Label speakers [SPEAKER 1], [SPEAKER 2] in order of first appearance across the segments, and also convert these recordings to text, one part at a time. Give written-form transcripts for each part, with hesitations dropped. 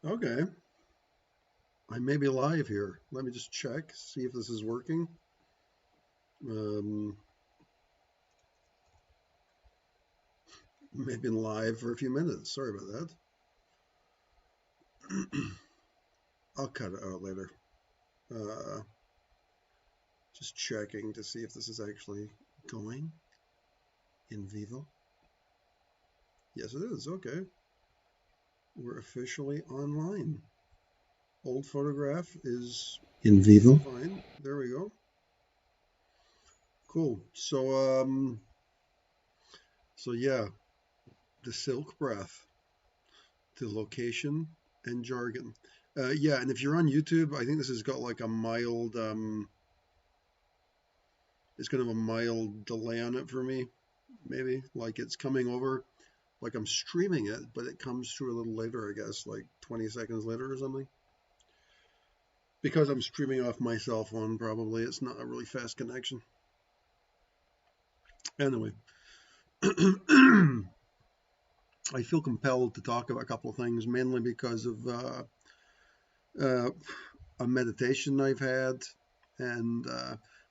[SPEAKER 1] Okay, I may be live here. Let me just check, see if this is working. Um, may have been live for a few minutes. Sorry about that. I'll cut it out later. Uh, just checking to see if this is actually going in vivo. Yes, it is. Okay, we're officially online. Old photograph is in vivo. Fine. There we go. Cool. So yeah, the silk breath, the location and jargon. Yeah, and if you're on YouTube, I think this has got like a mild, it's kind of a mild delay on it for me, maybe. Like it's coming over, like I'm streaming it, but it comes through a little later, I guess, like 20 seconds later or something. Because I'm streaming off my cell phone, probably it's not a really fast connection. Anyway, I feel compelled to talk about a couple of things, mainly because of uh, a meditation I've had, and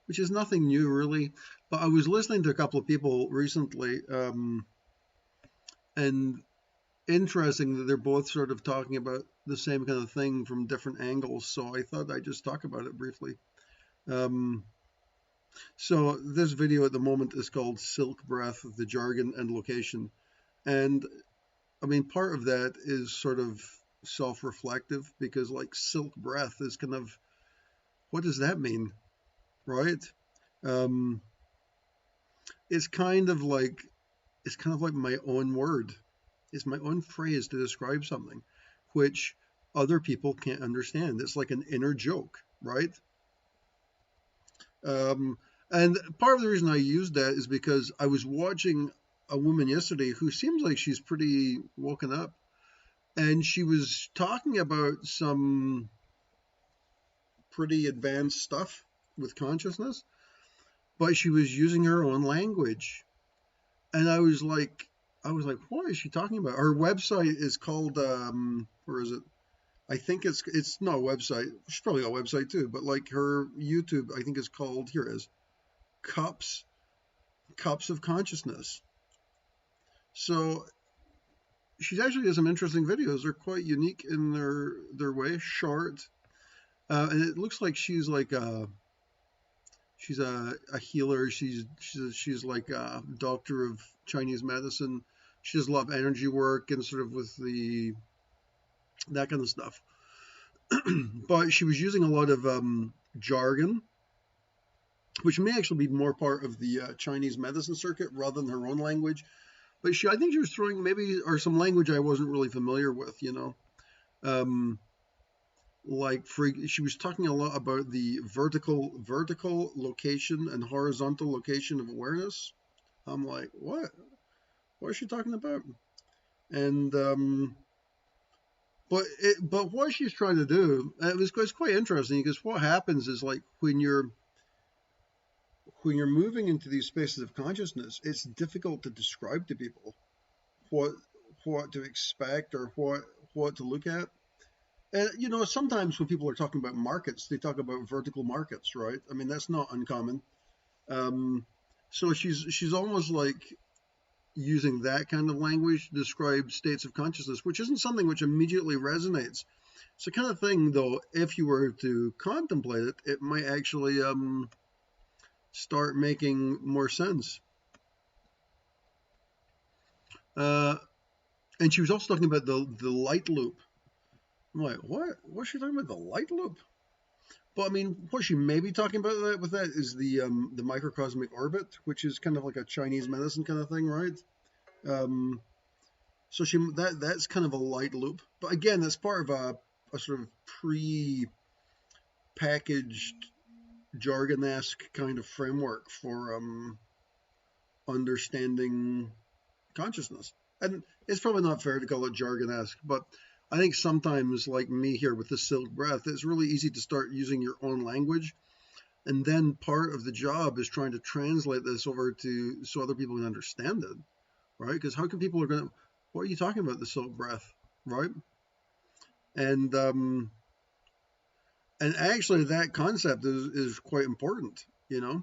[SPEAKER 1] which is nothing new really. But I was listening to a couple of people recently, and interesting that they're both sort of talking about the same kind of thing from different angles. So I thought I'd just talk about it briefly. Um, so this video at the moment is called Silk Breath, the Jargon and Location. And I mean, part of that is sort of self-reflective because like silk breath is kind of, what does that mean? Right? Um, it's kind of like it's kind of like my own word. It's my own phrase to describe something, which other people can't understand. It's like an inner joke, right? Um, and part of the reason I used that is because I was watching a woman yesterday who seems like she's pretty woken up, and she was talking about some pretty advanced stuff with consciousness, but she was using her own language. And I was like, what is she talking about? Her website is called, where is it? I think it's not a website. She's probably got a website too, but like her YouTube, I think is called, here it is, Cups Cups of Consciousness. So she's actually got some interesting videos. They're quite unique in their way, short, and it looks like she's a healer. She's like a doctor of Chinese medicine. She does a lot of energy work and sort of with the that kind of stuff. But she was using a lot of jargon, which may actually be more part of the Chinese medicine circuit rather than her own language. But I think she was throwing maybe or some language I wasn't really familiar with. Um, she was talking a lot about the vertical location and horizontal location of awareness. I'm like, what? What is she talking about? And but what she's trying to do, it's quite interesting because what happens is like when you're moving into these spaces of consciousness, it's difficult to describe to people what what to expect or what to look at. And sometimes when people are talking about markets, they talk about vertical markets, right? I mean, that's not uncommon. Um, so she's almost like using that kind of language to describe states of consciousness, which isn't something which immediately resonates. It's the kind of thing, though, if you were to contemplate it, it might actually start making more sense. Uh, and she was also talking about the light loop. I'm like, what? What's she talking about? The light loop? Well, I mean, what she may be talking about with that is the microcosmic orbit, which is kind of like a Chinese medicine kind of thing, right? Um, so that's kind of a light loop, but again, that's part of a sort of pre-packaged jargon-esque kind of framework for understanding consciousness. And it's probably not fair to call it jargon-esque, but I think sometimes, like me here with the silk breath, it's really easy to start using your own language. And then part of the job is trying to translate this over to so other people can understand it, right? Because how can people are going to, what are you talking about, the silk breath, right? And actually that concept is quite important, you know,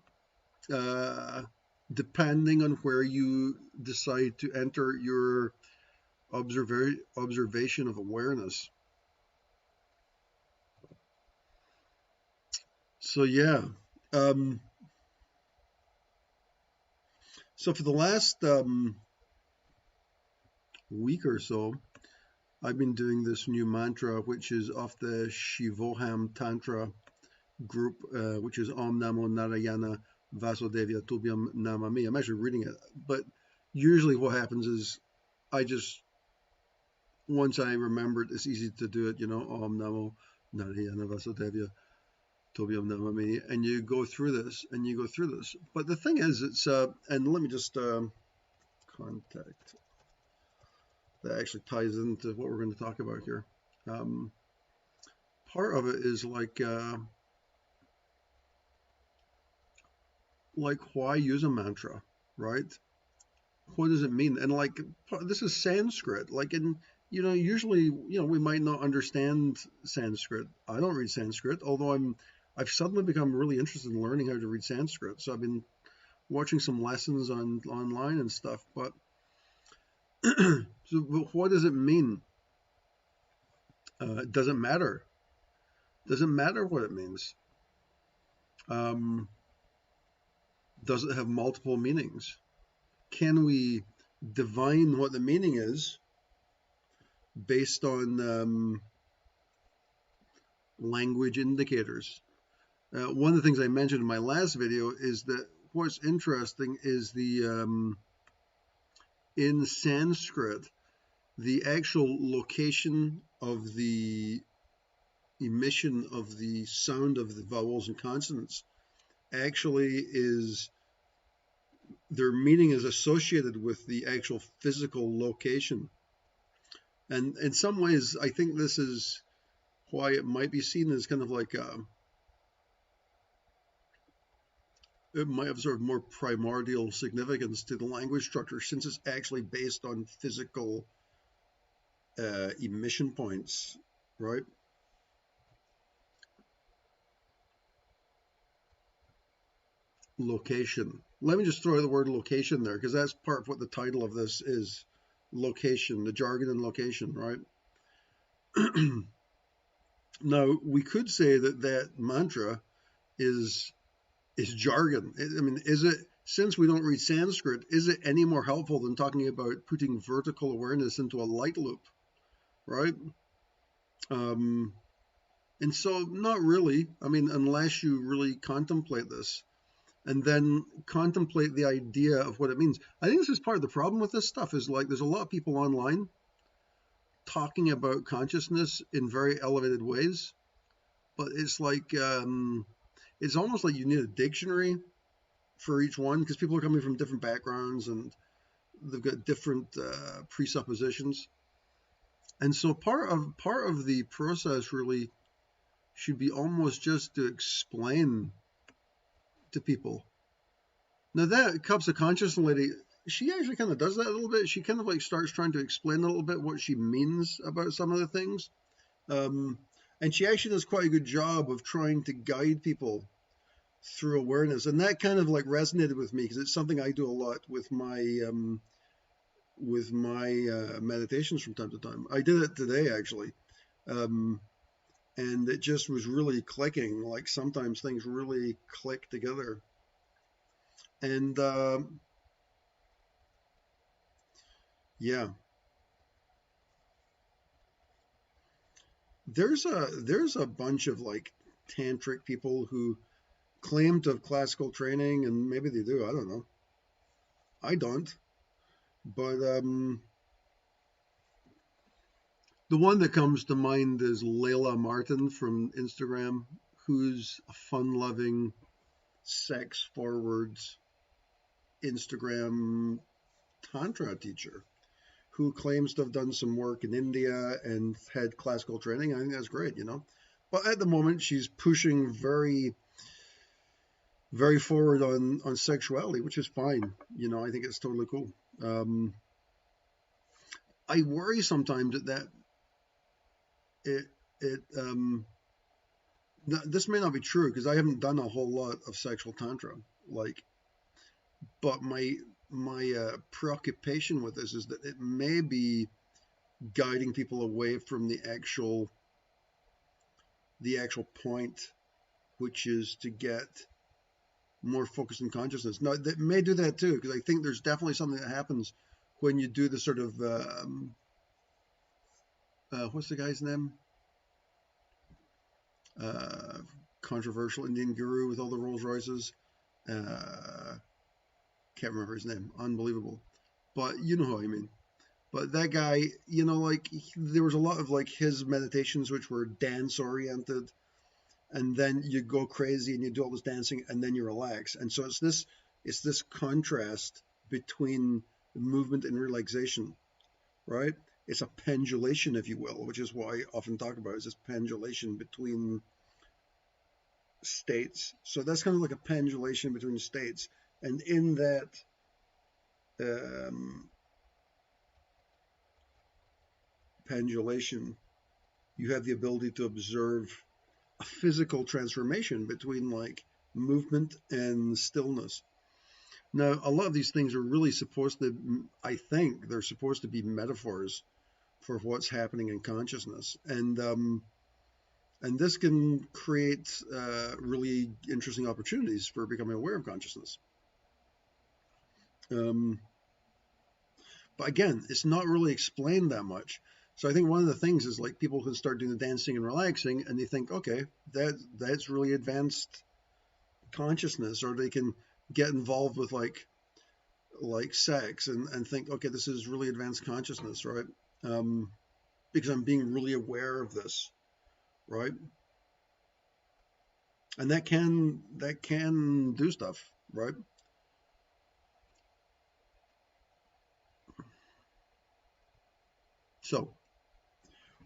[SPEAKER 1] depending on where you decide to enter your observation of awareness. So yeah, um, so for the last week or so, I've been doing this new mantra, which is off the Shivoham Tantra group, which is Om Namo Narayana Vasudevaya Tubhyam Namami. I'm actually reading it, but usually what happens is I just, once I remember it, it's easy to do it, you know, Om Namo Narayana Vasudevaya Tubhyam Namami, and you go through this, and you go through this. But the thing is, it's, and let me just contact, that actually ties into what we're going to talk about here. Um, Part of it is like why use a mantra, right? What does it mean? And like this is Sanskrit. Like in, you know, usually, you know, we might not understand Sanskrit. I don't read Sanskrit, although I've suddenly become really interested in learning how to read Sanskrit. So I've been watching some lessons online and stuff. But so what does it mean? It doesn't matter. Doesn't matter what it means. Um, does it have multiple meanings? Can we divine what the meaning is based on language indicators? One of the things I mentioned in my last video is that what's interesting is in Sanskrit, the actual location of the emission of the sound of the vowels and consonants actually is, their meaning is associated with the actual physical location. And in some ways, I think this is why it might be seen as kind of like it might have sort of more primordial significance to the language structure, since it's actually based on physical emission points, right? Location. Let me just throw the word location there, because that's part of what the title of this is. Location, the jargon and location, right? Now, we could say that that mantra is jargon. I mean, is it, since we don't read Sanskrit, is it any more helpful than talking about putting vertical awareness into a light loop, right? And so, not really. I mean, unless you really contemplate this and then contemplate the idea of what it means. I think this is part of the problem with this stuff, is like there's a lot of people online talking about consciousness in very elevated ways, but it's like it's almost like you need a dictionary for each one, because people are coming from different backgrounds and they've got different presuppositions. And so part of the process really should be almost just to explain to people. Now that Cups of Consciousness lady, she actually kind of does that a little bit. She kind of like starts trying to explain a little bit what she means about some of the things. And she actually does quite a good job of trying to guide people through awareness. And that kind of like resonated with me, because it's something I do a lot with my meditations from time to time. I did it today, actually. And it just was really clicking. Like sometimes things really click together. And yeah, there's a bunch of like tantric people who claim to have classical training, and maybe they do. I don't know. I don't. But the one that comes to mind is Layla Martin from Instagram, who's a fun-loving, sex-forward Instagram tantra teacher who claims to have done some work in India and had classical training. I think that's great, you know. But at the moment, she's pushing very, very forward on sexuality, which is fine. You know, I think it's totally cool. I worry sometimes that it this may not be true because I haven't done a whole lot of sexual tantra, like, but my preoccupation with this is that it may be guiding people away from the actual point, which is to get more focused in consciousness. Now, that may do that too, because I think there's definitely something that happens when you do the sort of what's the guy's name? Uh, Controversial Indian guru with all the Rolls Royces. Can't remember his name. Unbelievable, but you know who I mean. But that guy, like there was a lot of like his meditations which were dance oriented, and then you go crazy and you do all this dancing and then you relax. And so it's this contrast between movement and relaxation, right? It's a pendulation, if you will, which is what I often talk about, is this pendulation between states. So that's kind of like a pendulation between states. And in that pendulation, you have the ability to observe a physical transformation between like movement and stillness. Now, a lot of these things are really supposed to, I think, they're supposed to be metaphors for what's happening in consciousness, and this can create really interesting opportunities for becoming aware of consciousness. But again, it's not really explained that much. So I think one of the things is like people can start doing the dancing and relaxing, and they think, okay, that's really advanced consciousness, or they can get involved with like sex and think, okay, this is really advanced consciousness, right? Because I'm being really aware of this, right? And that can do stuff, right? So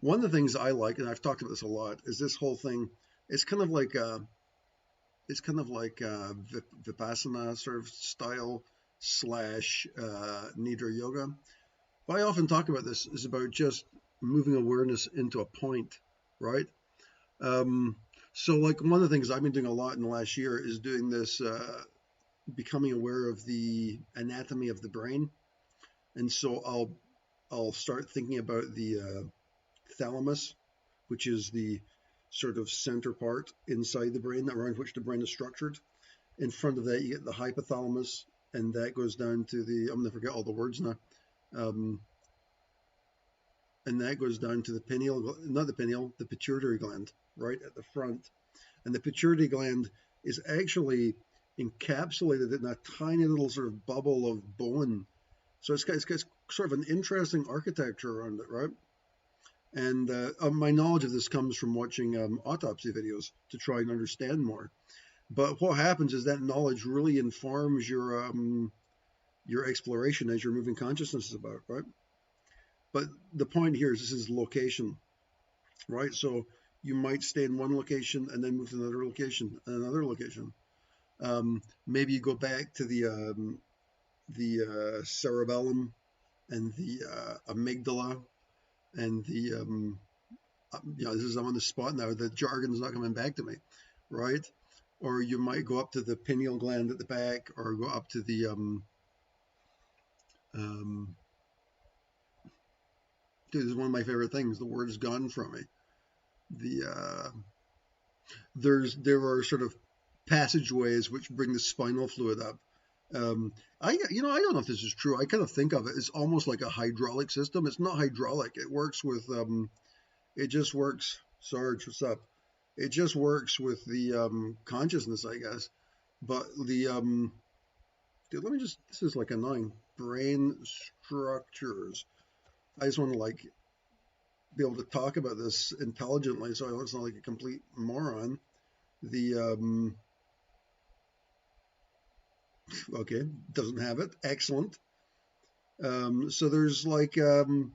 [SPEAKER 1] one of the things I like, and I've talked about this a lot, is this whole thing. It's kind of like Vipassana sort of style slash Nidra yoga. What I often talk about this is about just moving awareness into a point, right? Um, so like one of the things I've been doing a lot in the last year is doing this, becoming aware of the anatomy of the brain. And so I'll start thinking about the thalamus, which is the sort of center part inside the brain around which the brain is structured. In front of that, you get the hypothalamus, and that goes down to I'm going to forget all the words now. And that goes down to the pineal, not the pineal, the pituitary gland, right at the front. And the pituitary gland is actually encapsulated in a tiny little sort of bubble of bone. So it's got sort of an interesting architecture around it, right? And my knowledge of this comes from watching autopsy videos to try and understand more. But what happens is that knowledge really informs your exploration as you're moving consciousness about, right? But the point here is this is location, right? So you might stay in one location and then move to another location and another location. Maybe you go back to the cerebellum and the amygdala and the I'm on the spot now. The jargon's not coming back to me, right? Or you might go up to the pineal gland at the back, or go up to the dude, this is one of my favorite things. The word is gone from me. The there are sort of passageways which bring the spinal fluid up. I don't know if this is true. I kind of think of it as almost like a hydraulic system. It's not hydraulic. It works with it just works. Sarge, what's up? It just works with the consciousness, I guess. But the dude, let me just. This is like annoying. Brain structures. I just want to like be able to talk about this intelligently, so I don't sound like a complete moron. The okay, doesn't have it. Excellent. So there's like dude,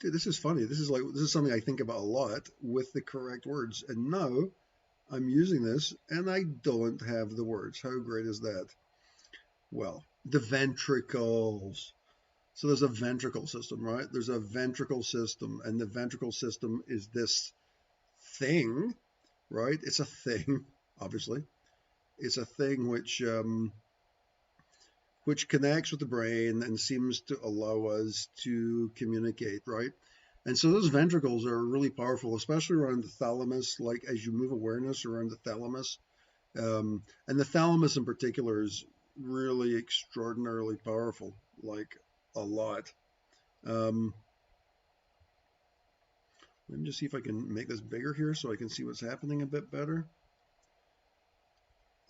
[SPEAKER 1] this is funny. This is something I think about a lot with the correct words. And now I'm using this and I don't have the words. How great is that? Well, the ventricles. So there's a ventricle system, right? There's a ventricle system, and the ventricle system is this thing, right? It's a thing, obviously. It's a thing which connects with the brain and seems to allow us to communicate, right? And so those ventricles are really powerful, especially around the thalamus, like as you move awareness around the thalamus. And the thalamus in particular is really extraordinarily powerful, like a lot. Um, Let me just see if I can make this bigger here so I can see what's happening a bit better.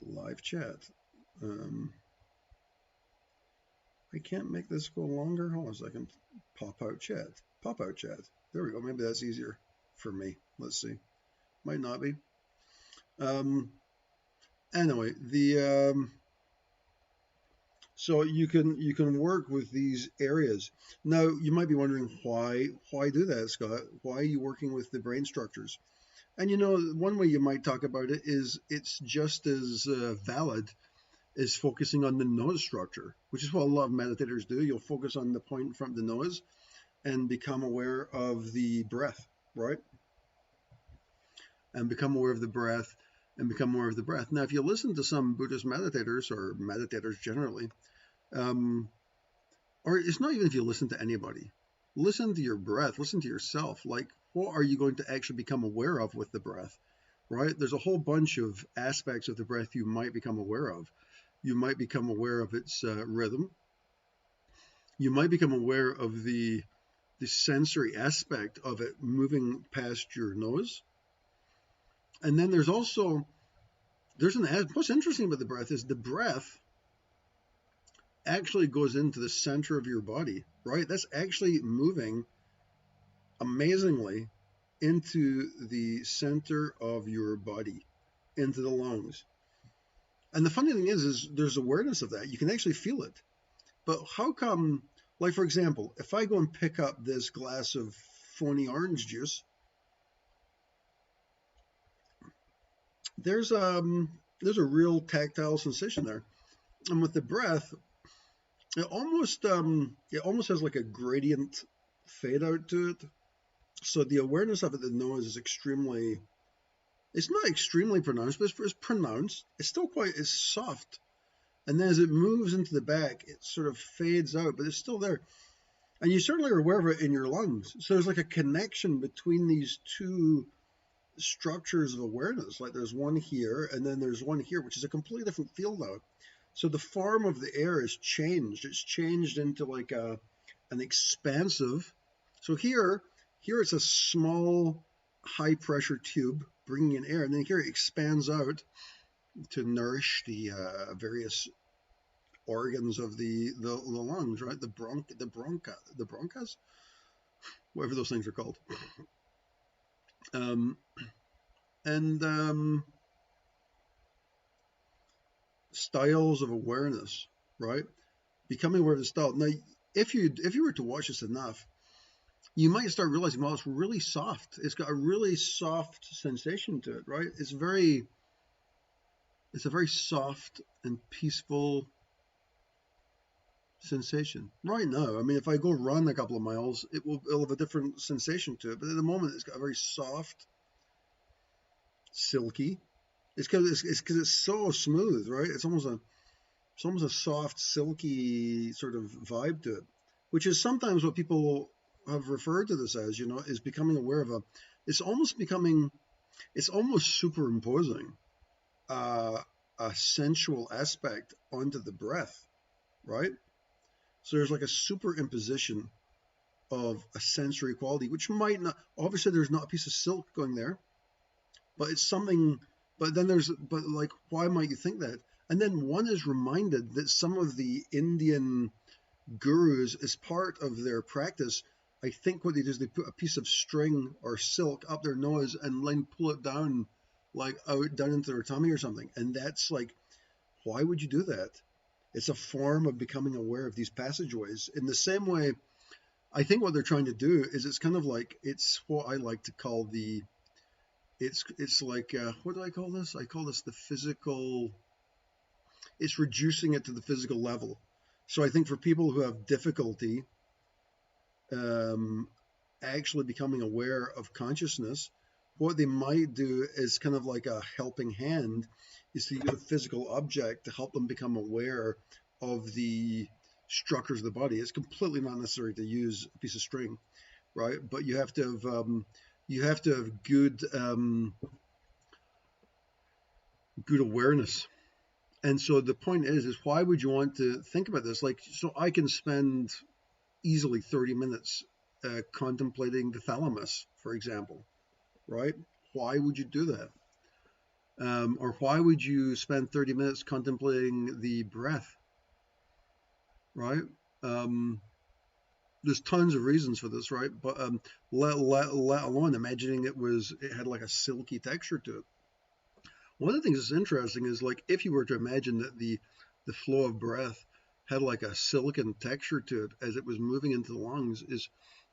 [SPEAKER 1] Live chat. Um, I can't make this go longer. Hold on a second. Pop out chat. Pop out chat. There we go. Maybe that's easier for me. Let's see. Might not be. Um, anyway, so you can work with these areas. Now you might be wondering why do that, Scott? Why are you working with the brain structures? And you know, one way you might talk about it is it's just as valid as focusing on the nose structure, which is what a lot of meditators do. You'll focus on the point in front of the nose and become aware of the breath, right? And become aware of the breath and become aware of the breath. Now, if you listen to some Buddhist meditators or meditators generally, um, or it's not even if you listen to anybody, listen to your breath, listen to yourself. Like, what are you going to actually become aware of with the breath, right? There's a whole bunch of aspects of the breath you might become aware of. You might become aware of its rhythm. You might become aware of the sensory aspect of it moving past your nose. And then there's also, what's interesting about the breath is the breath actually goes into the center of your body, right? That's actually moving amazingly into the center of your body, into the lungs. And the funny thing is there's awareness of that. You can actually feel it. But how come, like for example, if I go and pick up this glass of phony orange juice, there's there's a real tactile sensation there. And with the breath, it almost has like a gradient fade out to it. So the awareness of it, the nose is extremely, it's not extremely pronounced, but it's pronounced. It's still it's soft. And then as it moves into the back, it sort of fades out, but it's still there. And you certainly are aware of it in your lungs. So there's like a connection between these two structures of awareness. Like there's one here, and then there's one here, which is a completely different field now. So the form of the air is changed. It's changed into like an expansive. So here it's a small, high pressure tube bringing in air, and then here it expands out to nourish the various organs of the lungs, right? The bronchas, whatever those things are called. And styles of awareness, right? Becoming aware of the style. Now, if you were to watch this enough, you might start realizing, well, it's really soft. It's got a really soft sensation to it, right? It's a very soft and peaceful sensation right now. I mean, if I go run a couple of miles, it'll have a different sensation to it. But at the moment, it's got a very soft, silky. It's because it's so smooth, right? It's almost a soft, silky sort of vibe to it, which is sometimes what people have referred to this as, is becoming aware of it's almost superimposing a sensual aspect onto the breath, right? So there's like a superimposition of a sensory quality, which might not, obviously there's not a piece of silk going there, but it's something, but like, why might you think that? And then one is reminded that some of the Indian gurus, as part of their practice, I think what they do is they put a piece of string or silk up their nose and then pull it down, like out down into their tummy or something. And that's like, why would you do that? It's a form of becoming aware of these passageways. In the same way, I think what they're trying to do is it's kind of like, it's what I like to call it's like, what do I call this? I call this the physical, it's reducing it to the physical level. So I think for people who have difficulty um, actually becoming aware of consciousness, what they might do is kind of like a helping hand, is to use a physical object to help them become aware of the structures of the body. It's completely not necessary to use a piece of string, right? But you have to have good awareness. And so the point is why would you want to think about this? Like, so I can spend easily 30 minutes contemplating the thalamus, for example, right? Why would you do that? Or why would you spend 30 minutes contemplating the breath, right? Um, there's tons of reasons for this, right? But let alone imagining it had like a silky texture to it. One of the things that's interesting is like if you were to imagine that the flow of breath had like a silken texture to it as it was moving into the lungs, is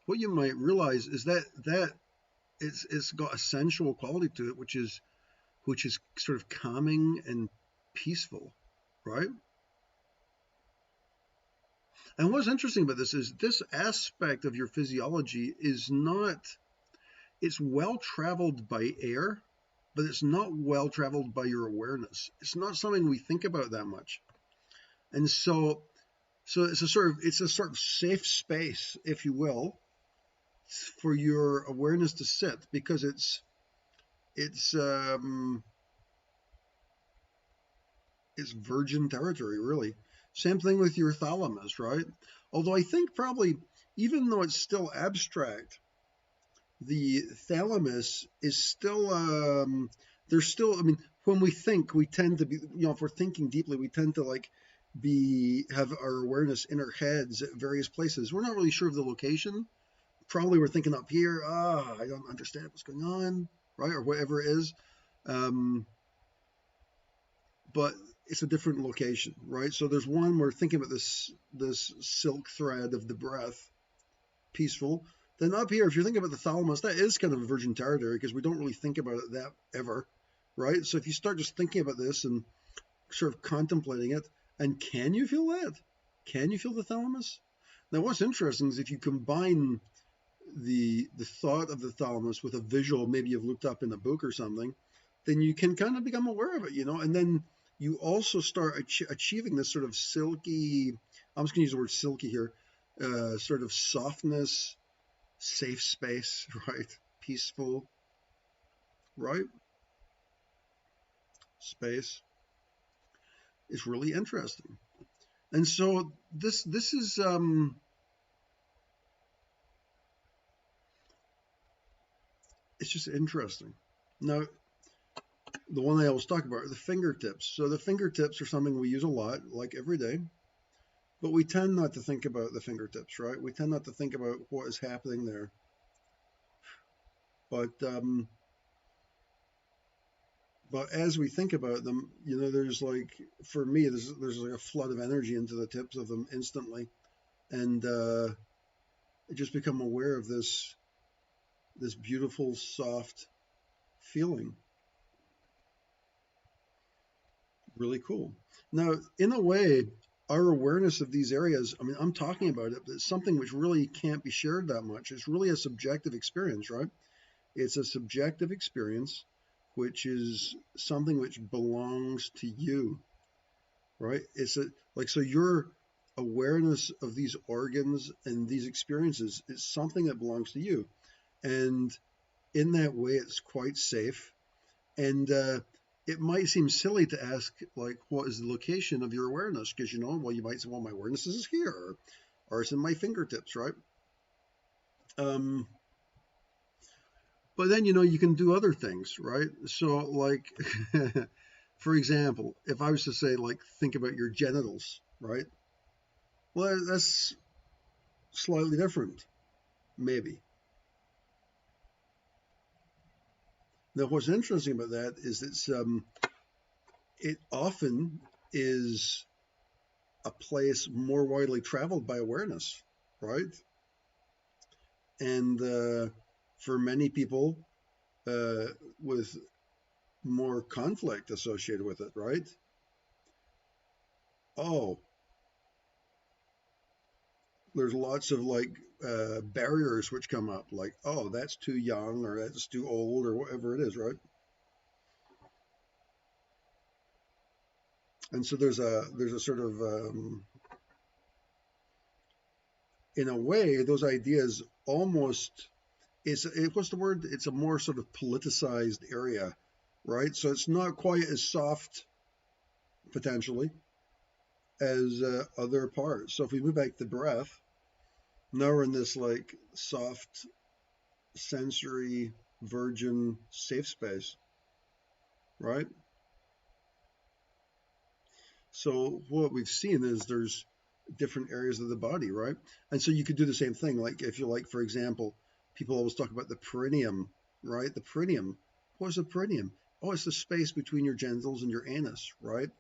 [SPEAKER 1] what you might realize is that it's got a sensual quality to it, which is sort of calming and peaceful, right? And what's interesting about this is this aspect of your physiology is not, it's well traveled by air, but it's not well traveled by your awareness. It's not something we think about that much. And so it's a sort of safe space, if you will, for your awareness to sit, because it's it's virgin territory, really. Same thing with your thalamus, right? Although I think probably, even though it's still abstract, the thalamus is still, there's still, I mean, when we think, we tend to be, if we're thinking deeply, we tend to like have our awareness in our heads at various places. We're not really sure of the location. Probably we're thinking up here, I don't understand what's going on, right? Or whatever it is. Um, but it's a different location, right? So there's one we're thinking about this silk thread of the breath, peaceful. Then up here, if you're thinking about the thalamus, that is kind of a virgin territory because we don't really think about it that ever, right? So if you start just thinking about this and sort of contemplating it, and can you feel that? Can you feel the thalamus? Now, what's interesting is if you combine the thought of the thalamus with a visual, maybe you've looked up in a book or something, then you can kind of become aware of it, and then you also start achieving this sort of silky, I'm just going to use the word silky here, sort of softness, safe space, right? Peaceful, right? Space is really interesting. And so this is it's just interesting. Now, the one I always talk about are the fingertips. So the fingertips are something we use a lot, like every day, but we tend not to think about the fingertips, right? We tend not to think about what is happening there. But as we think about them, there's like, for me, there's like a flood of energy into the tips of them instantly, and I just become aware of this beautiful, soft feeling. Really cool. Now, in a way, our awareness of these areas, I mean, I'm talking about it, but it's something which really can't be shared that much. It's really a subjective experience, right? It's a subjective experience, which is something which belongs to you, right? So your awareness of these organs and these experiences is something that belongs to you. And in that way, it's quite safe. And it might seem silly to ask, like, what is the location of your awareness? Because, well, you might say, well, my awareness is here, or it's in my fingertips, right? Um, but then, you can do other things, right? So, like, for example, if I was to say, like, think about your genitals, right? Well, that's slightly different, maybe. Now, what's interesting about that is it often is a place more widely traveled by awareness, right? And for many people, uh, with more conflict associated with it, right? Oh, there's lots of like barriers which come up, like, oh, that's too young or that's too old or whatever it is, right? And so there's a sort of in a way those ideas almost what's the word? It's a more sort of politicized area, right? So it's not quite as soft potentially as other parts. So if we move back to breath, now we're in this like soft, sensory, virgin, safe space, right? So what we've seen is there's different areas of the body, right? And so you could do the same thing. Like if you like, for example, people always talk about the perineum, right? The perineum. What's the perineum? Oh, it's the space between your genitals and your anus, right?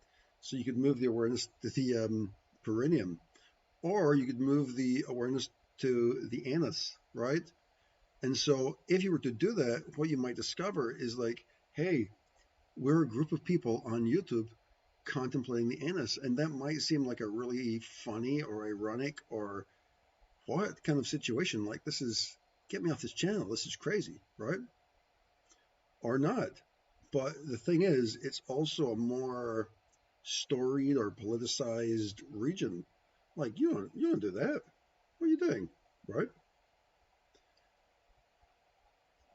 [SPEAKER 1] So you could move the awareness to the perineum, or you could move the awareness to the anus, right? And so if you were to do that, what you might discover is like, hey, we're a group of people on YouTube contemplating the anus, and that might seem like a really funny or ironic or what kind of situation. Like, this is, get me off this channel. This is crazy, right? Or not. But the thing is, it's also a more storied or politicized region. Like, you don't do that. What are you doing, right?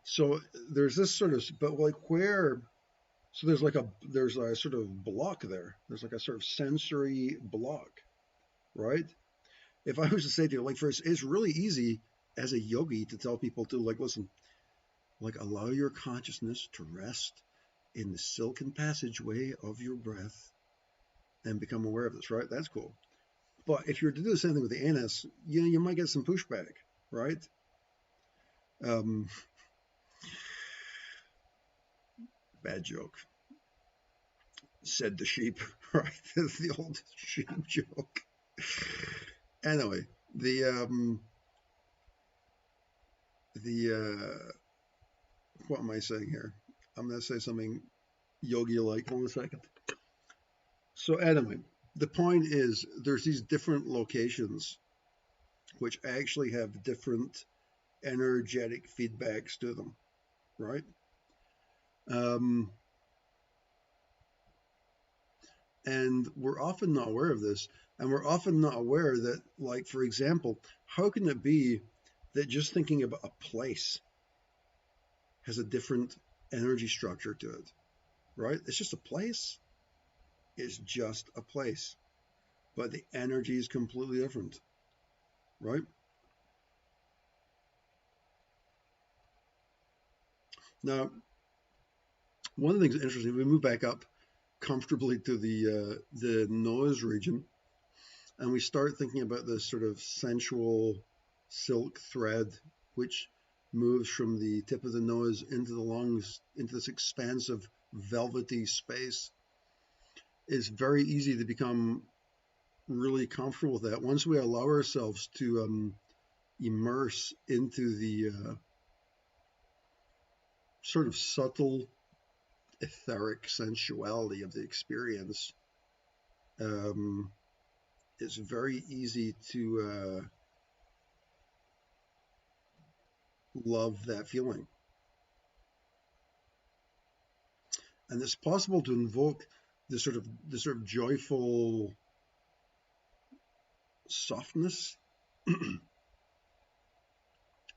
[SPEAKER 1] So there's this sort of, but like where, so there's a sort of block there. There's like a sort of sensory block, right? If I was to say to you, like, first, it's really easy as a yogi to tell people to, like, listen, like, allow your consciousness to rest in the silken passageway of your breath and become aware of this, right? That's cool. But if you were to do the same thing with the anus, you might get some pushback, right? Bad joke, said the sheep, right? The old sheep joke. Anyway, the what am I saying here? I'm going to say something yogi-like. Hold on a second. So anyway, the point is there's these different locations which actually have different energetic feedbacks to them, right? And we're often not aware of this, and we're often not aware that, like, for example, how can it be that just thinking about a place has a different energy structure to it, right? It's just a place. It's just a place, but the energy is completely different, right? Now, one of the things interesting, we move back up comfortably to the nose region, and we start thinking about this sort of sensual silk thread, which moves from the tip of the nose into the lungs, into this expansive velvety space. It's very easy to become really comfortable with that once we allow ourselves to immerse into the sort of subtle etheric sensuality of the experience. It's very easy to love that feeling. And it's possible to invoke this sort of joyful softness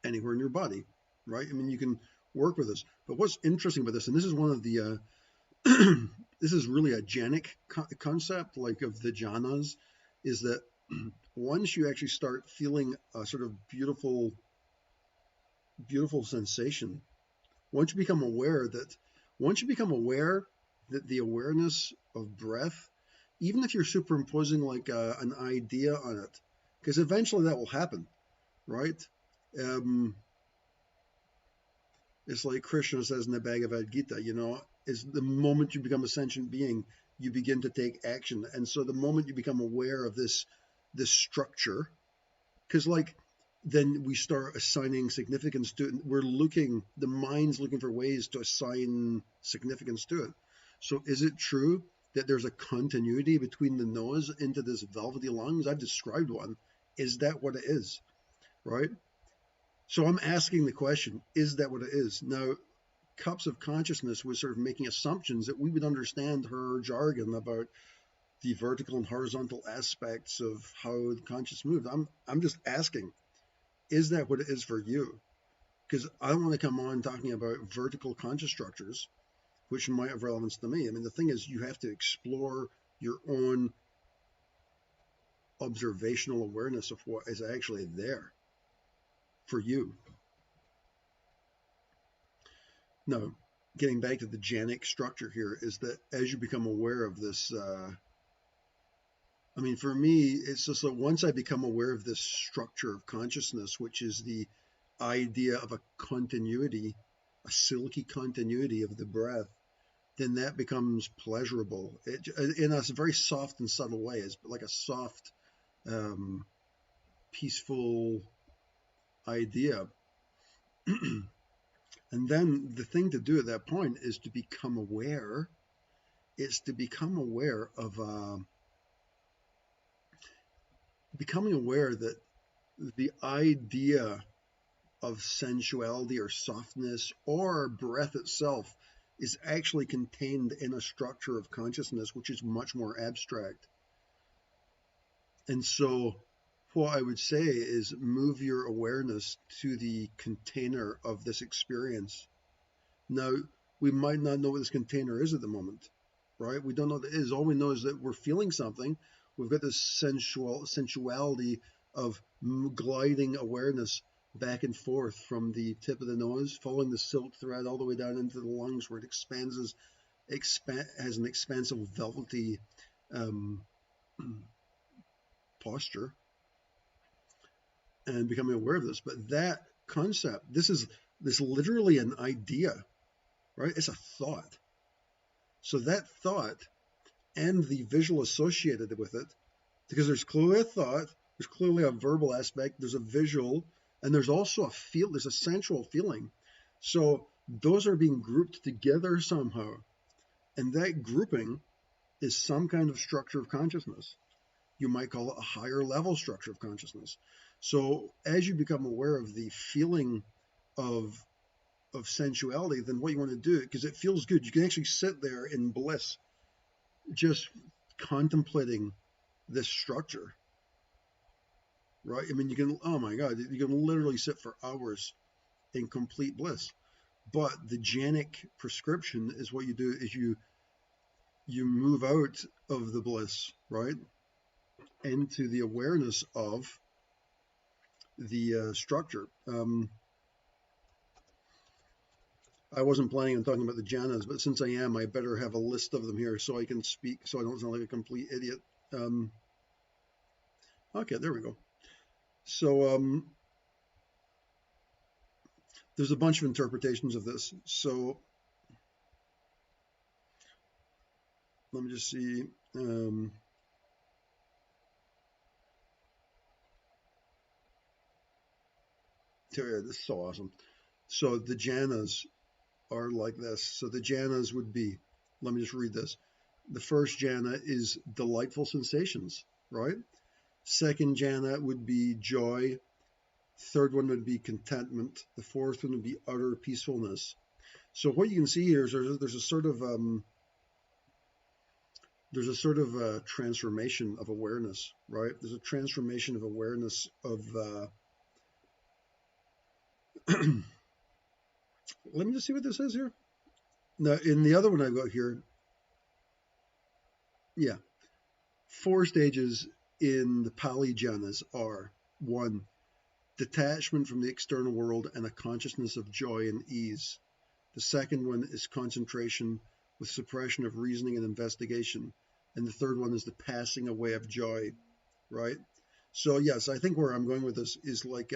[SPEAKER 1] anywhere in your body, right? I mean, you can work with this. But what's interesting about this, and this is one of the this is really a jhanic concept, like of the jhanas, is that once you actually start feeling a sort of beautiful sensation, once you become aware that the awareness of breath, even if you're superimposing like an idea on it, because eventually that will happen, right? It's like Krishna says in the Bhagavad Gita, is the moment you become a sentient being, you begin to take action. And so the moment you become aware of this structure, because like then we start assigning significance to it. The mind's looking for ways to assign significance to it. So is it true that there's a continuity between the nose into this velvety lungs? I've described one. Is that what it is? Right? So I'm asking the question, is that what it is? Now, Cups of Consciousness was sort of making assumptions that we would understand her jargon about the vertical and horizontal aspects of how the conscious moves. I'm just asking, is that what it is for you? Because I don't want to come on talking about vertical conscious structures, which might have relevance to me. I mean, the thing is, you have to explore your own observational awareness of what is actually there for you. Now, getting back to the Janic structure here is that as you become aware of this, I mean, for me, it's just that once I become aware of this structure of consciousness, which is the idea of a continuity, a silky continuity of the breath, then that becomes pleasurable in a very soft and subtle way. It's like a soft, peaceful idea. And then the thing to do at that point is to become aware. It's to become aware of becoming aware that the idea of sensuality or softness or breath itself is actually contained in a structure of consciousness which is much more abstract. And so what I would say is move your awareness to the container of this experience. Now, we might not know what this container is at the moment, right? We don't know what it is. All we know is that we're feeling something. We've got this sensuality of gliding awareness back and forth from the tip of the nose, following the silk thread all the way down into the lungs, where it expands, has an expansive, velvety posture, and becoming aware of this. But that concept, this is literally an idea, right? It's a thought. So that thought and the visual associated with it, because there's clearly a thought, there's clearly a verbal aspect, there's a visual, and there's also a feel, there's a sensual feeling. So those are being grouped together somehow. And that grouping is some kind of structure of consciousness. You might call it a higher level structure of consciousness. So as you become aware of the feeling of sensuality, then what you want to do, because it feels good, you can actually sit there in bliss, just contemplating this structure, right? I mean, you can, oh my God, you can literally sit for hours in complete bliss. But the Janic prescription is what you do is you move out of the bliss, right, into the awareness of the structure. I wasn't planning on talking about the jhanas, but since I am, I better have a list of them here so I can speak, so I don't sound like a complete idiot. Okay, there we go. So there's a bunch of interpretations of this. So let me just see. This is so awesome. So the jhanas are like this. So the jhanas would be, let me just read this. The first jhana is delightful sensations, right? Second jhana would be joy. Third one would be contentment. The fourth one would be utter peacefulness. So what you can see here is there's a sort of transformation of awareness, right? There's a transformation of awareness of let me just see what this says here. Now, in the other one I've got here, yeah, 4 stages in the Pali jhanas are: 1, detachment from the external world and a consciousness of joy and ease. The second one is concentration with suppression of reasoning and investigation. And the third one is the passing away of joy, right? So yes, I think where I'm going with this is like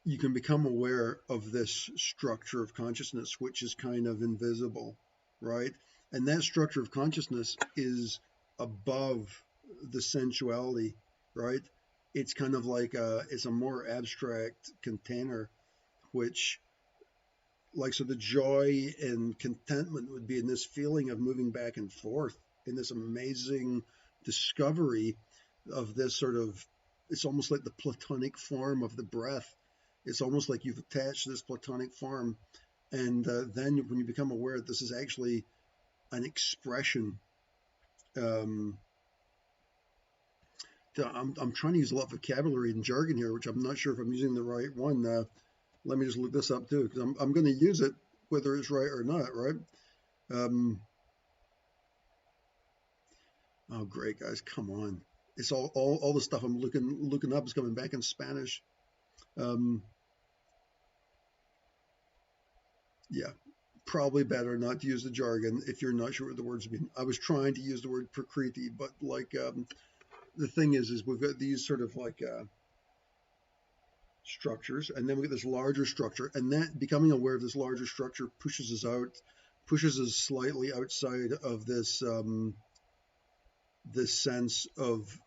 [SPEAKER 1] you can become aware of this structure of consciousness, which is kind of invisible, right? And that structure of consciousness is above the sensuality, right? It's kind of like it's a more abstract container, which, like, so the joy and contentment would be in this feeling of moving back and forth in this amazing discovery of this sort of, it's almost like the platonic form of the breath. It's almost like you've attached this platonic form, and then when you become aware that this is actually an expression. um, I'm trying to use a lot of vocabulary and jargon here, which I'm not sure if I'm using the right one. Let me just look this up too, because I'm going to use it whether it's right or not, right? Um, oh, great, guys, come on. It's all the stuff I'm looking up is coming back in Spanish. Um, yeah, probably better not to use the jargon if you're not sure what the words mean. I was trying to use the word prakriti, but like the thing is we've got these sort of like structures, and then we get this larger structure, and that becoming aware of this larger structure pushes us slightly outside of this sense of,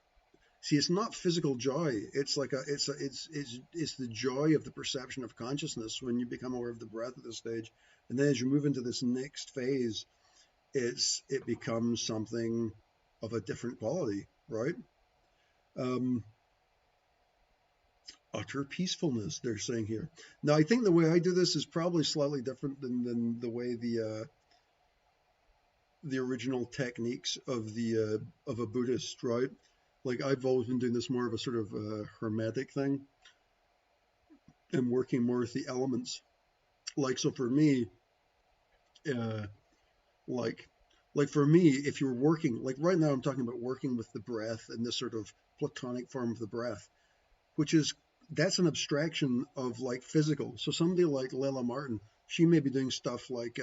[SPEAKER 1] see, it's not physical joy. It's like it's the joy of the perception of consciousness when you become aware of the breath at this stage, and then as you move into this next phase, it becomes something of a different quality, right? Um, Utter peacefulness, they're saying here. Now, I think the way I do this is probably slightly different than the way the original techniques of a Buddhist, right? Like I've always been doing this more of a sort of hermetic thing and working more with the elements. Like so for me, uh, like like for me, if you're working, like right now I'm talking about working with the breath and this sort of platonic form of the breath, which is, that's an abstraction of like physical. So somebody like Layla Martin, she may be doing stuff like,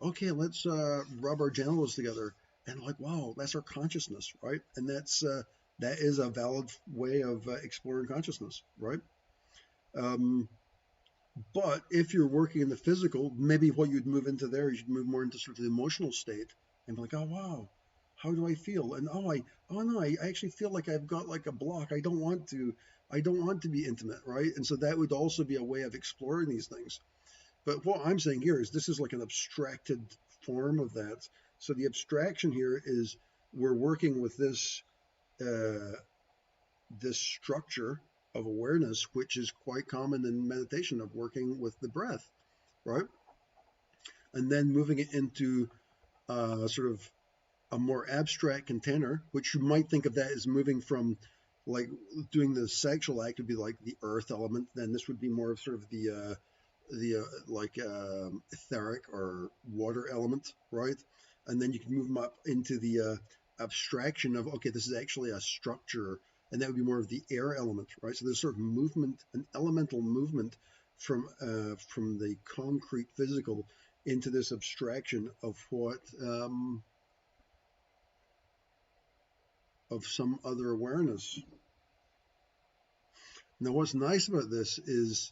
[SPEAKER 1] okay, let's rub our genitals together, and like, wow, that's our consciousness, right? And that is a valid way of exploring consciousness, right? Um, but if you're working in the physical, maybe what you'd move into there is you'd move more into sort of the emotional state and be like, oh wow, how do I feel? And oh no, I actually feel like I've got like a block. I don't want to be intimate, right? And so that would also be a way of exploring these things. But what I'm saying here is this is like an abstracted form of that. So the abstraction here is we're working with uh, this structure of awareness, which is quite common in meditation, of working with the breath, right? And then moving it into sort of a more abstract container, which you might think of that as moving from like doing the sexual act would be like the earth element. Then this would be more of sort of the etheric or water element, right? And then you can move them up into the abstraction of, okay, this is actually a structure, and that would be more of the air element, right? So there's sort of movement, an elemental movement from the concrete physical into this abstraction of what of some other awareness. Now, what's nice about this is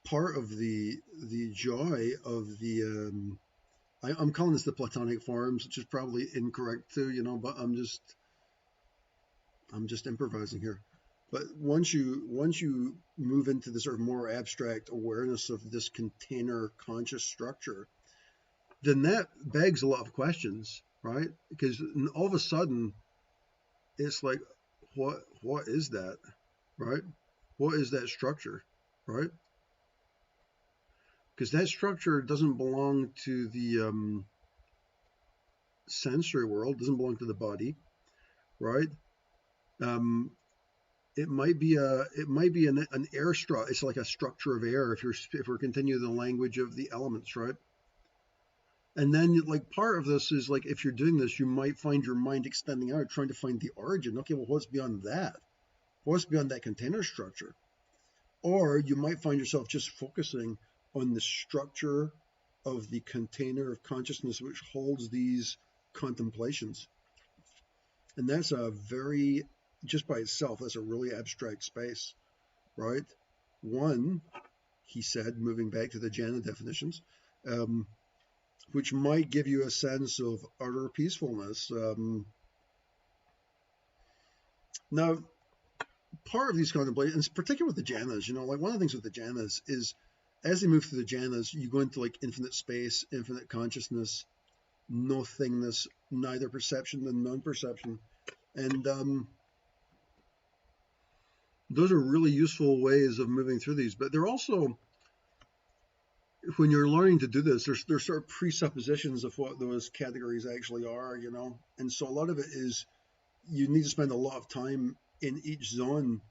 [SPEAKER 1] part of the joy of I'm calling this the Platonic forms, which is probably incorrect too, but I'm just improvising here. But once you move into the sort of more abstract awareness of this container conscious structure, then that begs a lot of questions, right? Because all of a sudden it's like, what is that, right? What is that structure, right? Because that structure doesn't belong to the sensory world, doesn't belong to the body, right? Um, it might be an air structure. It's like a structure of air if we're continuing the language of the elements, right? And then like part of this is like if you're doing this, you might find your mind extending out, trying to find the origin. Okay, well, what's beyond that? What's beyond that container structure? Or you might find yourself just focusing on the structure of the container of consciousness which holds these contemplations. And that's a very, just by itself, that's a really abstract space, right? One, he said, moving back to the jhana definitions, which might give you a sense of utter peacefulness. Now, part of these contemplations, particularly with the jhanas, like one of the things with the jhanas is as they move through the jhanas, you go into like infinite space, infinite consciousness, nothingness, neither perception than non-perception. And those are really useful ways of moving through these. But they're also, when you're learning to do this, there's sort of presuppositions of what those categories actually are, you know. And so a lot of it is you need to spend a lot of time in each zone,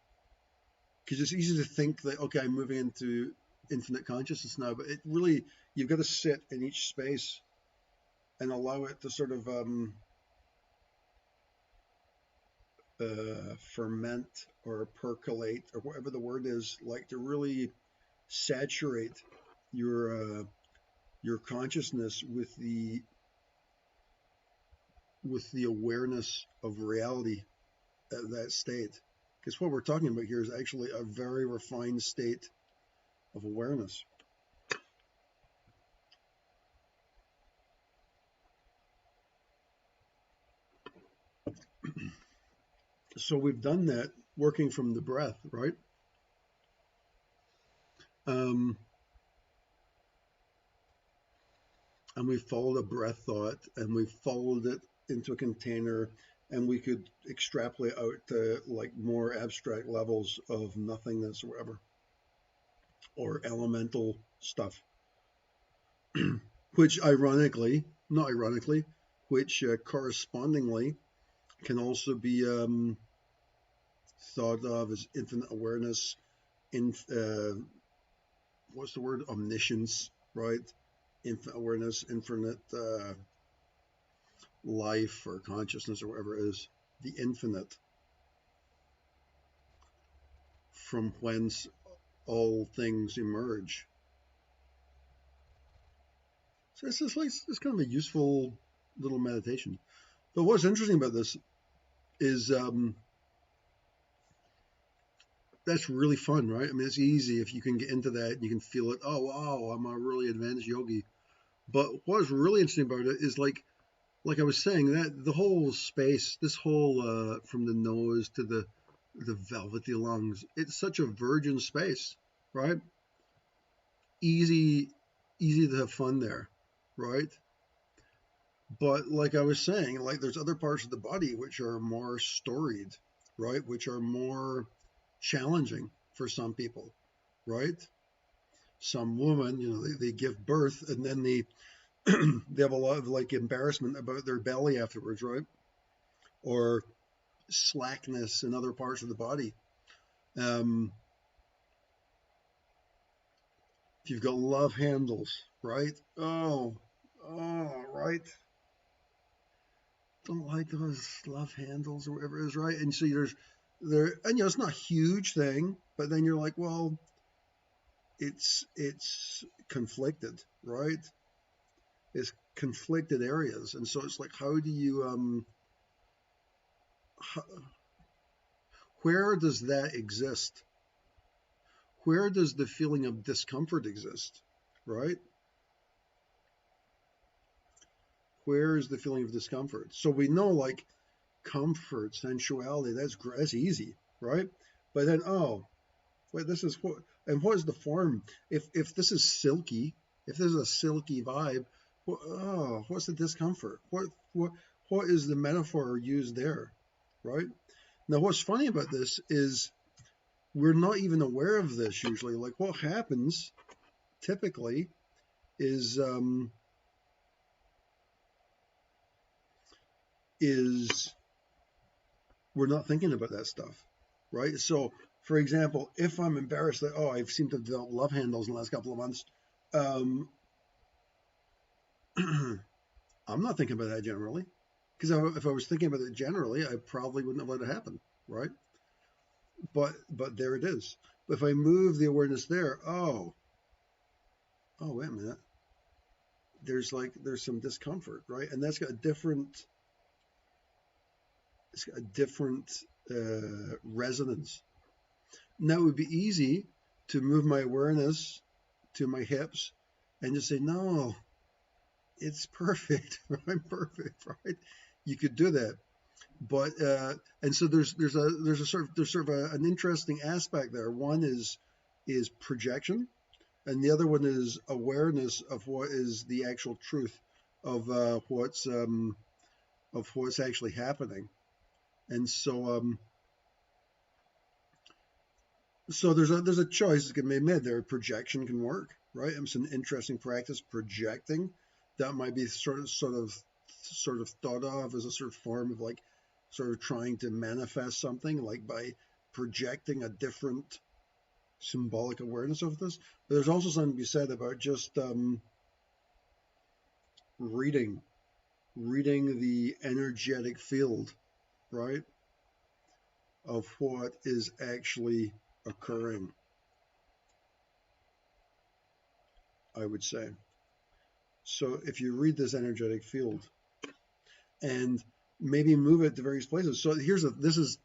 [SPEAKER 1] because it's easy to think that, okay, I'm moving into infinite consciousness now, but it really, you've got to sit in each space and allow it to sort of ferment or percolate or whatever the word is, like to really saturate your consciousness with the awareness of reality at that state. Because what we're talking about here is actually a very refined state of awareness. So we've done that working from the breath, right? Um, and we followed a breath thought, and we followed it into a container, and we could extrapolate out to like more abstract levels of nothingness or whatever, or elemental stuff, which not ironically, which correspondingly can also be thought of as infinite awareness, in what's the word? Omniscience, right? Infinite awareness, infinite life or consciousness or whatever it is, the infinite, from whence all things emerge. So it's just like it's kind of a useful little meditation. But what's interesting about this is that's really fun, right? I mean, it's easy if you can get into that and you can feel it. Oh wow, I'm a really advanced yogi. But what's really interesting about it is like I was saying, that the whole space, this whole from the nose to the velvety lungs, it's such a virgin space, right? Easy, easy to have fun there, right? But like I was saying, like there's other parts of the body which are more storied, right? Which are more challenging for some people, right? Some women, they give birth and then they have a lot of like embarrassment about their belly afterwards, right? Or slackness in other parts of the body. Um, if you've got love handles, right? Right. Don't like those love handles or whatever it is, right? And so and it's not a huge thing, but then you're like, well, it's conflicted, right? It's conflicted areas, and so it's like, how do you how, where does that exist? Where does the feeling of discomfort exist, right? Where is the feeling of discomfort? So we know like comfort, sensuality, that's easy, right? But then, oh, wait, this is what is the form? If this is silky, if this is a silky vibe, what's the discomfort? What is the metaphor used there, right? Now, what's funny about this is we're not even aware of this usually. Like what happens typically is is we're not thinking about that stuff, right? So, for example, if I'm embarrassed that, I seem to have developed love handles in the last couple of months, um, I'm not thinking about that generally. Because if I was thinking about it generally, I probably wouldn't have let it happen, right? But there it is. But if I move the awareness there, wait a minute. There's some discomfort, right? And that's got a different resonance. Now it would be easy to move my awareness to my hips and just say, no, it's perfect. I'm perfect, right? You could do that, but and so there's sort of an interesting aspect there. One is projection, and the other one is awareness of what is the actual truth of what's actually happening. And so So there's a choice that can be made there. Projection can work, right? It's an interesting practice, projecting. That might be sort of thought of as a sort of form of like sort of trying to manifest something, like by projecting a different symbolic awareness of this. But there's also something to be said about just reading the energetic field, right, of what is actually occurring, I would say. So if you read this energetic field and maybe move it to various places. So this is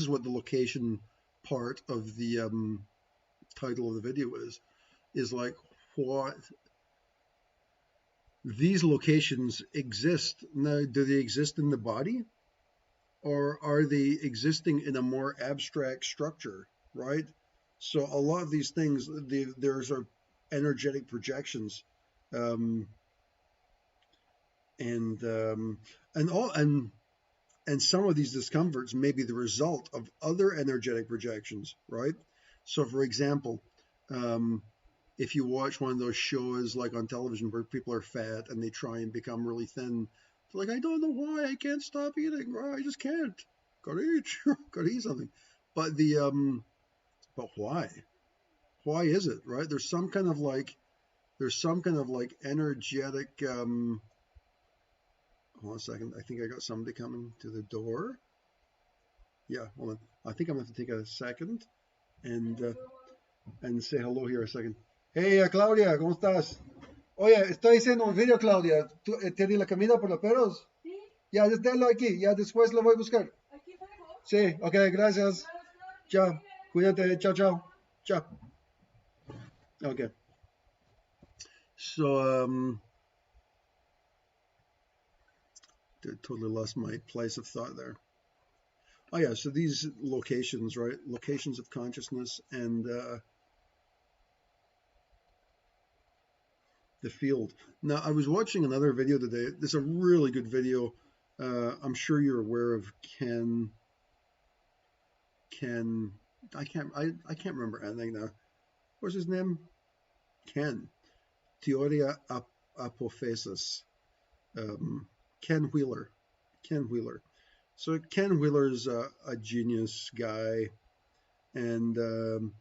[SPEAKER 1] what the location part of the title of the video is like what these locations exist. Now, do they exist in the body, or are they existing in a more abstract structure, right? So a lot of these things, there's are energetic projections, um, and um, and some of these discomforts may be the result of other energetic projections, right? So, for example, um, if you watch one of those shows like on television where people are fat and they try and become really thin, it's like, I don't know why I can't stop eating. Well, I just can't. Gotta eat. Gotta eat something. But but why? Why is it, right? There's some kind of like energetic. Hold on a second. I think I got somebody coming to the door. Yeah, hold on. I think I'm going to take a second and say hello here a second. Hey, Claudia, ¿cómo estás? Oye, estoy haciendo un video, Claudia. ¿Tienes la comida por los perros? Sí. Ya, déjalo aquí. Ya después lo voy a buscar. ¿Aquí traigo? Sí, ok, gracias. Chao. Cuídate. Chao, chao. Chao. Okay. So, totally lost my place of thought there. Oh yeah, so these locations, right? Locations of consciousness and the field. Now, I was watching another video today. This is a really good video. I'm sure you're aware of Ken. I can't remember anything now. What's his name? Ken. Theoria Apophasis. Ken Wheeler. Ken Wheeler. So Ken Wheeler's a genius guy, and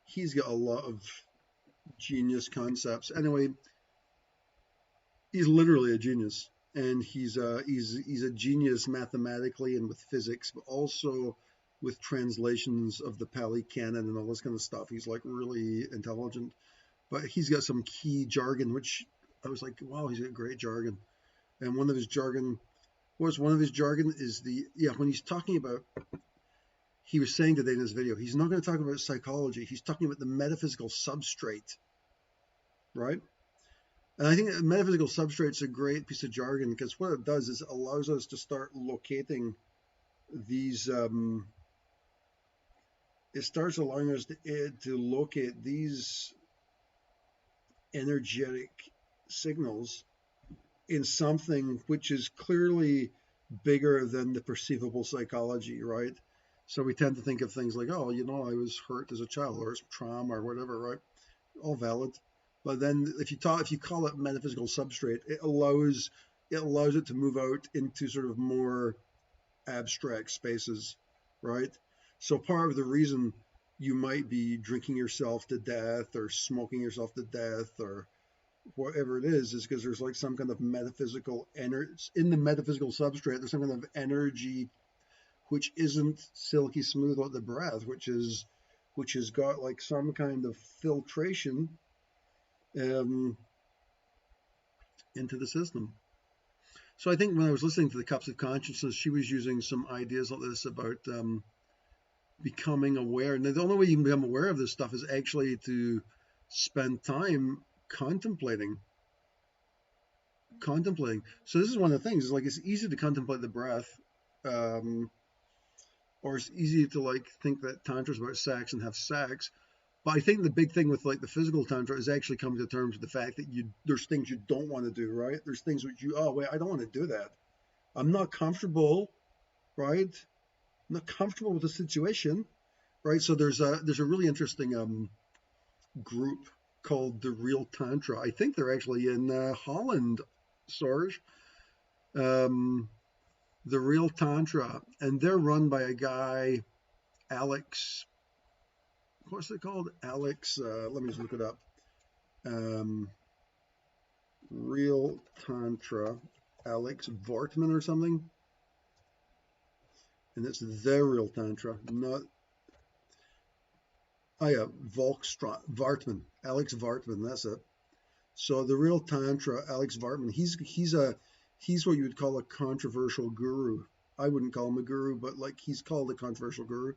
[SPEAKER 1] he's got a lot of genius concepts. Anyway, he's literally a genius, and he's a genius mathematically and with physics, but also with translations of the Pali Canon and all this kind of stuff. He's like really intelligent, but he's got some key jargon, which I was like, wow, he's got great jargon. And one of his jargon is when he's talking about, he was saying today in this video, he's not going to talk about psychology. He's talking about the metaphysical substrate, right? And I think that metaphysical substrate is a great piece of jargon because what it does is it allows us to start locating these, it starts allowing us to locate these energetic signals in something which is clearly bigger than the perceivable psychology, right? So we tend to think of things like, oh, I was hurt as a child or some trauma or whatever, right? All valid. But then if you call it metaphysical substrate, it allows it to move out into sort of more abstract spaces, right? So part of the reason you might be drinking yourself to death or smoking yourself to death or whatever it is because there's like some kind of metaphysical energy in the metaphysical substrate. There's some kind of energy which isn't silky smooth like the breath, which has got like some kind of filtration into the system. So I think when I was listening to the Cups of Consciousness, she was using some ideas like this about becoming aware. Now, the only way you can become aware of this stuff is actually to spend time contemplating. So this is one of the things, is like it's easy to contemplate the breath, or it's easy to like think that tantra is about sex and have sex. But I think the big thing with like the physical tantra is actually coming to terms with the fact that there's things you don't want to do, right? There's things which I don't want to do that. I'm not comfortable, right? I'm not comfortable with the situation, right? So there's a really interesting group called the Real Tantra. I think they're actually in Holland, Sarge. Um, the Real Tantra, and they're run by a guy, Alex. What's it called? Alex. Let me just look it up. Um, Real Tantra, Alex Vartman or something, and it's the Real Tantra, not. Oh yeah, Vartman, Alex Vartman. That's it. So the Real Tantra, Alex Vartman. He's what you would call a controversial guru. I wouldn't call him a guru, but like he's called a controversial guru.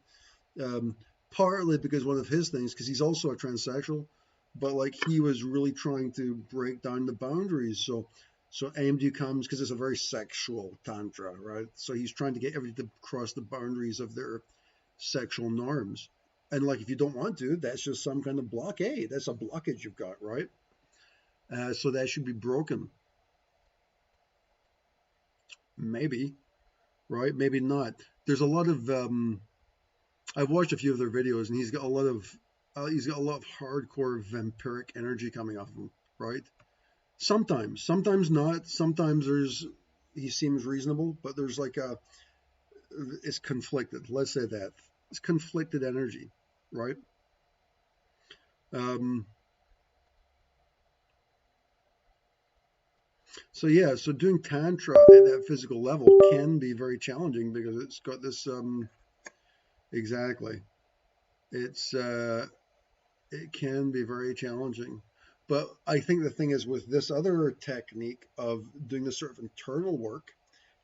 [SPEAKER 1] Um, Partly because one of his things, because he's also a transsexual, but like he was really trying to break down the boundaries. So AMD comes because it's a very sexual tantra, right? So he's trying to get everybody to cross the boundaries of their sexual norms. And like if you don't want to, that's just some kind of blockade. That's a blockage you've got, right? So that should be broken. Maybe, right? Maybe not. There's a lot of I've watched a few of their videos, and he's got a lot of hardcore vampiric energy coming off of him, right? Sometimes not. Sometimes he seems reasonable, but there's like it's conflicted. Let's say that it's conflicted energy, right? Um, so yeah, so doing tantra at that physical level can be very challenging because it's got this exactly. It's it can be very challenging. But I think the thing is with this other technique of doing this sort of internal work,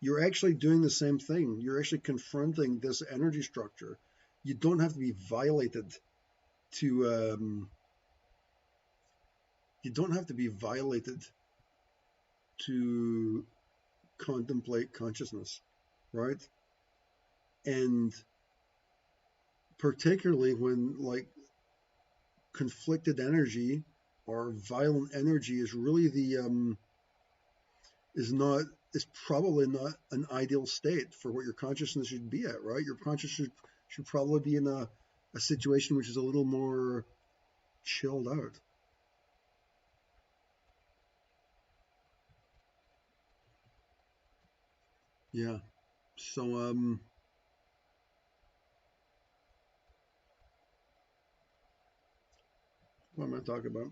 [SPEAKER 1] you're actually doing the same thing. You're actually confronting this energy structure. You don't have to be violated to you don't have to be violated to contemplate consciousness, right? And particularly when like conflicted energy or violent energy is really the is not is probably not an ideal state for what your consciousness should be at, right? Your consciousness should probably be in a situation which is a little more chilled out. Yeah. So what am I talking about?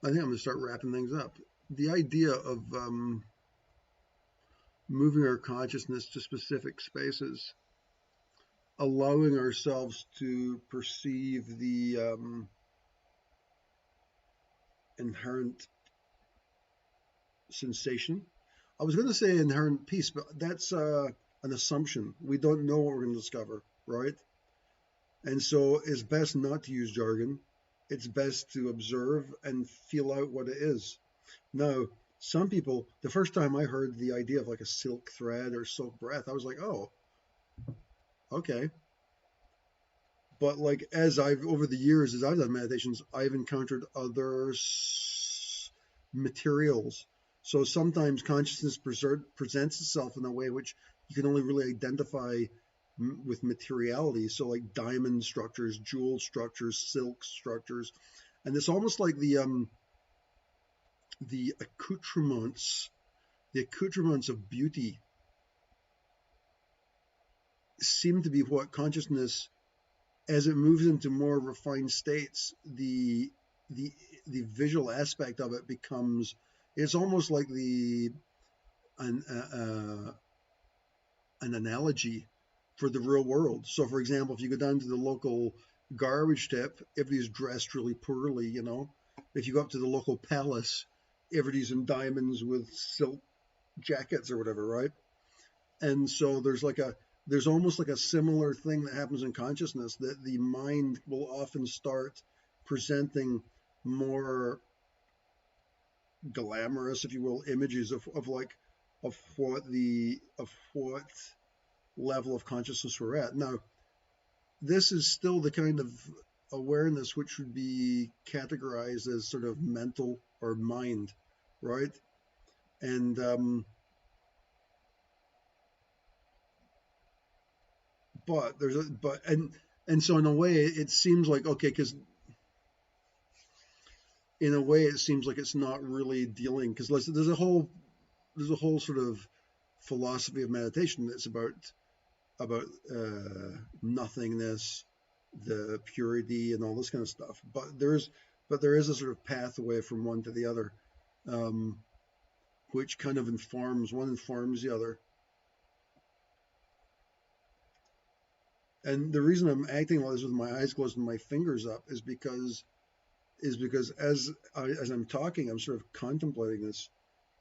[SPEAKER 1] I think I'm gonna start wrapping things up. The idea of moving our consciousness to specific spaces, allowing ourselves to perceive the inherent sensation. I was going to say inherent peace, but that's an assumption. We don't know what we're going to discover, right? And so it's best not to use jargon. It's best to observe and feel out what it is. Now, some people, the first time I heard the idea of like a silk thread or silk breath, I was like, oh, okay. But like as I've over the years, as I've done meditations, I've encountered other materials. So sometimes consciousness presents itself in a way which you can only really identify with materiality. So like diamond structures, jewel structures, silk structures, and it's almost like the accoutrements of beauty seem to be what consciousness, as it moves into more refined states, the the visual aspect of it becomes, it's almost like the an an analogy for the real world. So, for example, if you go down to the local garbage tip, everybody's dressed really poorly, you know. If you go up to the local palace, everybody's in diamonds with silk jackets or whatever, right? And so there's almost like a similar thing that happens in consciousness, that the mind will often start presenting more glamorous, if you will, images of like of what level of consciousness we're at. Now, this is still the kind of awareness which would be categorized as sort of mental or mind, right? And but there's a but and so in a way it seems like okay, because in a way it seems like it's not really dealing because there's a whole sort of philosophy of meditation that's about nothingness, the purity, and all this kind of stuff. But there is a sort of pathway from one to the other, um, which kind of informs the other. And the reason I'm acting like this with my eyes closed and my fingers up is because as I'm talking, I'm sort of contemplating this,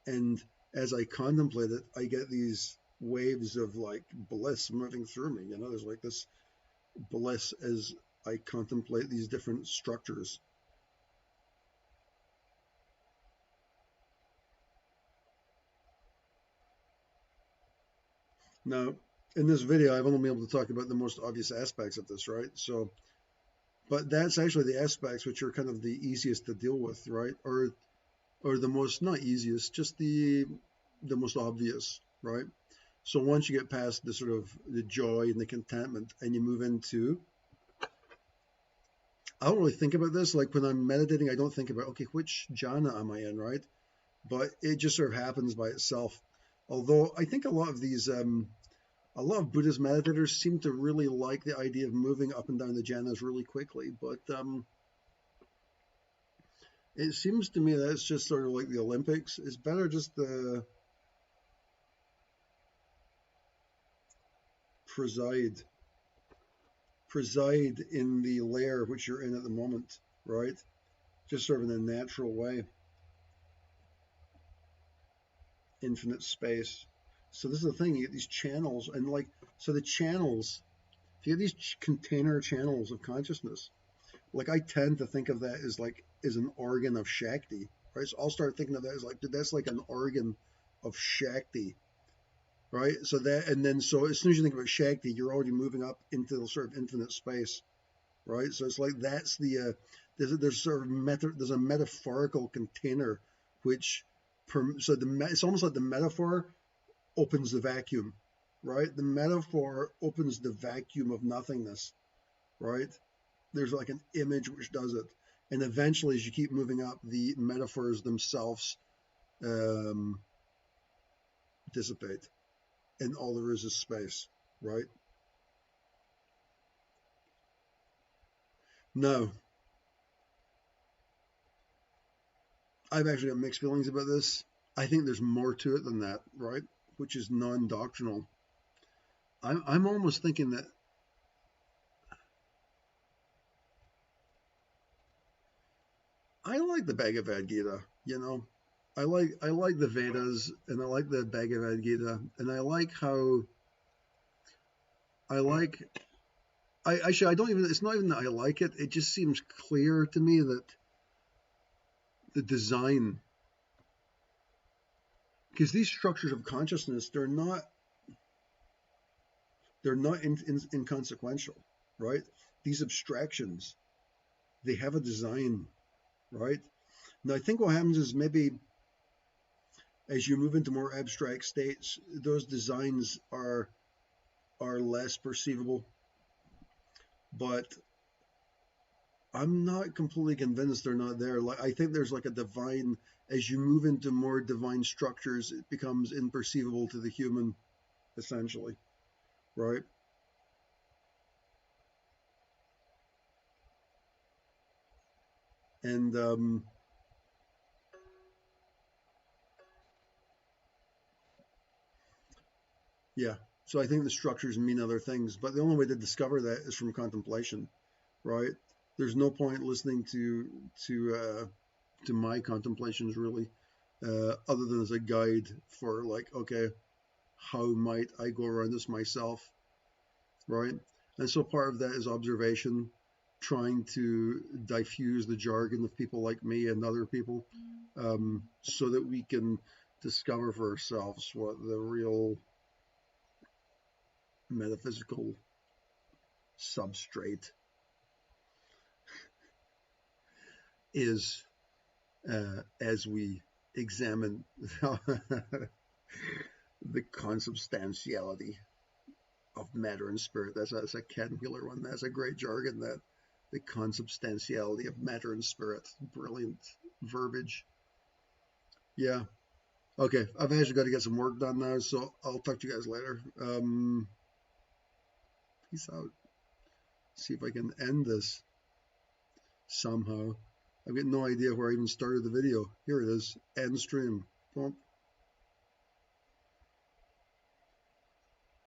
[SPEAKER 1] and as I contemplate it, I get these waves of like bliss moving through me. You know, there's like this bliss as I contemplate these different structures. Now, in this video, I've only been able to talk about the most obvious aspects of this, right? So, but that's actually the aspects which are kind of the easiest to deal with, right? Or the most not easiest, just the most obvious, right? So once you get past the sort of the joy and the contentment, and you move into, I don't really think about this. Like when I'm meditating, I don't think about okay, which jhana am I in, right? But it just sort of happens by itself. Although I think a lot of Buddhist meditators seem to really like the idea of moving up and down the jhanas really quickly, but it seems to me that it's just sort of like the Olympics. It's better just to preside preside in the layer which you're in at the moment, right? Just sort of in a natural way, infinite space. So this is the thing, you get these channels and like so the channels, if you have these container channels of consciousness, like I tend to think of that as like as an organ of Shakti, right? So I'll start thinking of that as like that's like an organ of Shakti, right? So that and then so as soon as you think about Shakti, you're already moving up into the sort of infinite space, right? So it's like that's there's sort of there's a metaphorical container which so it's almost like the metaphor opens the vacuum, right? The metaphor opens the vacuum of nothingness, right? There's like an image which does it, and eventually, as you keep moving up, the metaphors themselves um, dissipate, and all there is space, right? No, I've actually got mixed feelings about this. I think there's more to it than that, right? Which is non-doctrinal. I'm almost thinking that I like the Bhagavad Gita. You know, I like the Vedas and I like the Bhagavad Gita and I like how I like I actually I don't even it's not even that I like it. It just seems clear to me that the design because these structures of consciousness they're not inconsequential, right? These abstractions they have a design, right? Now I think what happens is maybe as you move into more abstract states, those designs are less perceivable. But I'm not completely convinced they're not there. Like I think there's like a divine as you move into more divine structures, it becomes imperceivable to the human, essentially, right? And yeah, so I think the structures mean other things, but the only way to discover that is from contemplation, right? There's no point listening to my contemplations really, other than as a guide for like, okay, how might I go around this myself, right? And so part of that is observation, trying to diffuse the jargon of people like me and other people, so that we can discover for ourselves what the real metaphysical substrate is as we examine the consubstantiality of matter and spirit. That's a Ken Wheeler one. That's a great jargon, that the consubstantiality of matter and spirit. Brilliant verbiage. Yeah. Okay, I've actually got to get some work done now, so I'll talk to you guys later. Peace out. See if I can end this somehow. I've got no idea where I even started the video. Here it is, end stream. Boom.